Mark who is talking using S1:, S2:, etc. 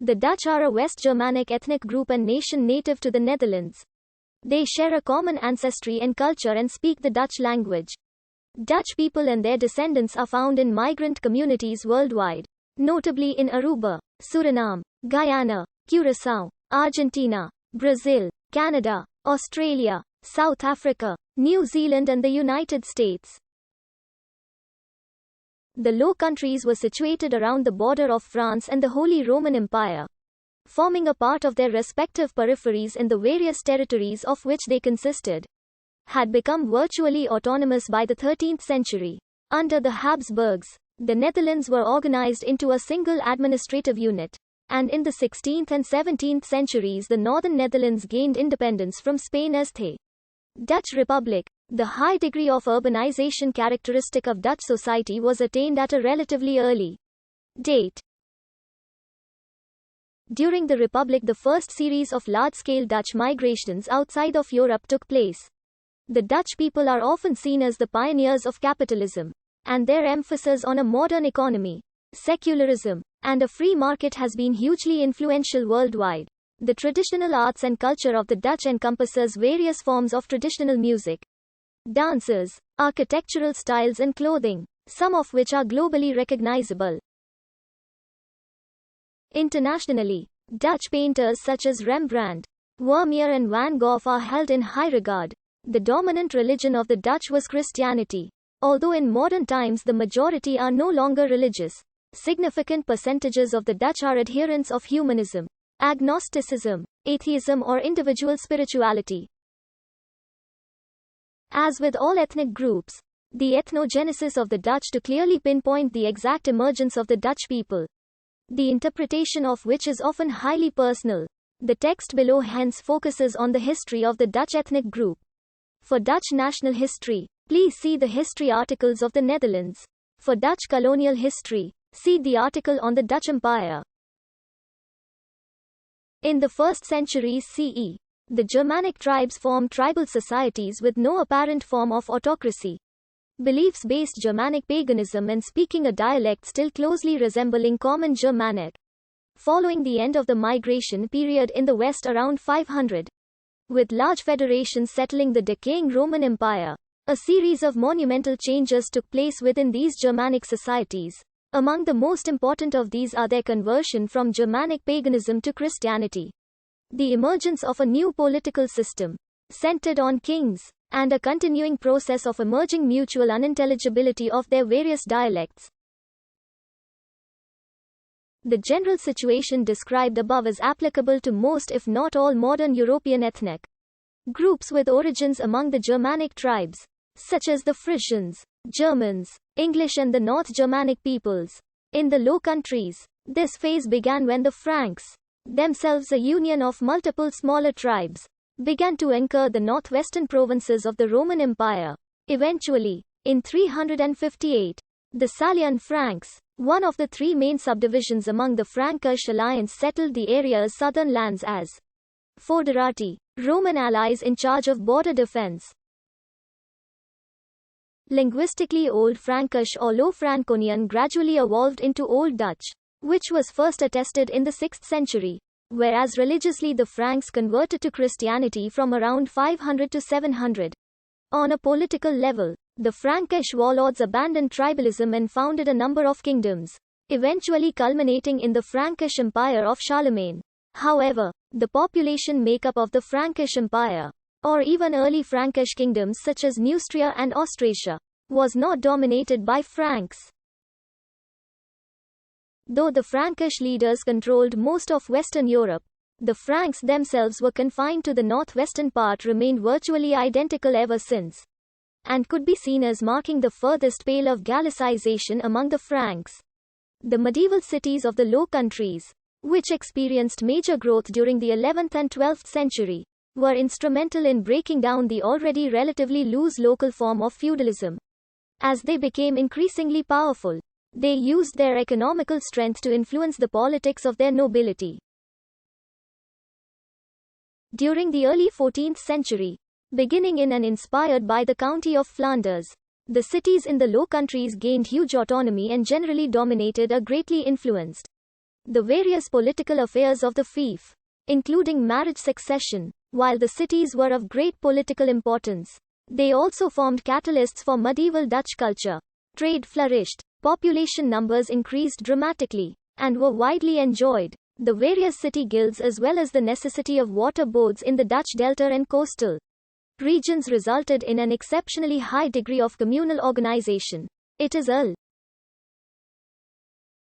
S1: The Dutch are a West Germanic ethnic group and nation native to the Netherlands. They share a common ancestry and culture and speak the Dutch language. Dutch people and their descendants are found in migrant communities worldwide, notably in Aruba, Suriname, Guyana, Curaçao, Argentina, Brazil, Canada, Australia, South Africa, New Zealand and the United States. The Low Countries were situated around the border of France and the Holy Roman Empire, forming a part of their respective peripheries in the various territories of which they consisted. Had become virtually autonomous by the 13th century. Under the Habsburgs, the Netherlands were organized into a single administrative unit, and in the 16th and 17th centuries the northern Netherlands gained independence from Spain as the Dutch Republic. The high degree of urbanization characteristic of Dutch society was attained at a relatively early date. During the Republic, the first series of large-scale Dutch migrations outside of Europe took place. The Dutch people are often seen as the pioneers of capitalism, and their emphasis on a modern economy, secularism, and a free market has been hugely influential worldwide. The traditional arts and culture of the Dutch encompasses various forms of traditional music, dances, architectural styles and clothing, some of which are globally recognizable. Internationally, Dutch painters such as Rembrandt, Vermeer and Van Gogh are held in high regard. The dominant religion of the Dutch was Christianity. Although in modern times the majority are no longer religious, significant percentages of the Dutch are adherents of humanism, agnosticism, atheism or individual spirituality. As with all ethnic groups, the ethnogenesis of the Dutch to clearly pinpoint the exact emergence of the Dutch people, the interpretation of which is often highly personal. The text below hence focuses on the history of the Dutch ethnic group. For Dutch national history, please see the history articles of the Netherlands. For Dutch colonial history, see the article on the Dutch Empire. In the 1st century CE, the Germanic tribes formed tribal societies with no apparent form of autocracy. Beliefs-based Germanic paganism and speaking a dialect still closely resembling Common Germanic. Following the end of the migration period in the West around 500, with large federations settling the decaying Roman Empire, a series of monumental changes took place within these Germanic societies. Among the most important of these are their conversion from Germanic paganism to Christianity, the emergence of a new political system, centered on kings, and a continuing process of emerging mutual unintelligibility of their various dialects. The general situation described above is applicable to most if not all modern European ethnic groups with origins among the Germanic tribes, such as the Frisians, Germans, English and the North Germanic peoples. In the Low Countries, this phase began when the Franks, themselves a union of multiple smaller tribes, began to anchor the northwestern provinces of the Roman Empire. Eventually, in 358, the Salian Franks, one of the three main subdivisions among the Frankish alliance, settled the area's southern lands as foederati, Roman allies in charge of border defense. Linguistically, Old Frankish or Low Franconian gradually evolved into Old Dutch, which was first attested in the 6th century, whereas religiously the Franks converted to Christianity from around 500 to 700. On a political level, the Frankish warlords abandoned tribalism and founded a number of kingdoms, eventually culminating in the Frankish Empire of Charlemagne. However, the population makeup of the Frankish Empire, or even early Frankish kingdoms such as Neustria and Austrasia, was not dominated by Franks. Though the Frankish leaders controlled most of Western Europe, the Franks themselves were confined to the northwestern part, remained virtually identical ever since, and could be seen as marking the furthest pale of Gallicization among the Franks. The medieval cities of the Low Countries, which experienced major growth during the 11th and 12th century, were instrumental in breaking down the already relatively loose local form of feudalism. As they became increasingly powerful, they used their economical strength to influence the politics of their nobility. During the early 14th century, beginning in and inspired by the County of Flanders, the cities in the Low Countries gained huge autonomy and generally dominated or greatly influenced the various political affairs of the fief, including marriage succession. While the cities were of great political importance, they also formed catalysts for medieval Dutch culture. Trade flourished, population numbers increased dramatically, and were widely enjoyed. The various city guilds as well as the necessity of water boards in the Dutch delta and coastal regions resulted in an exceptionally high degree of communal organization. It is a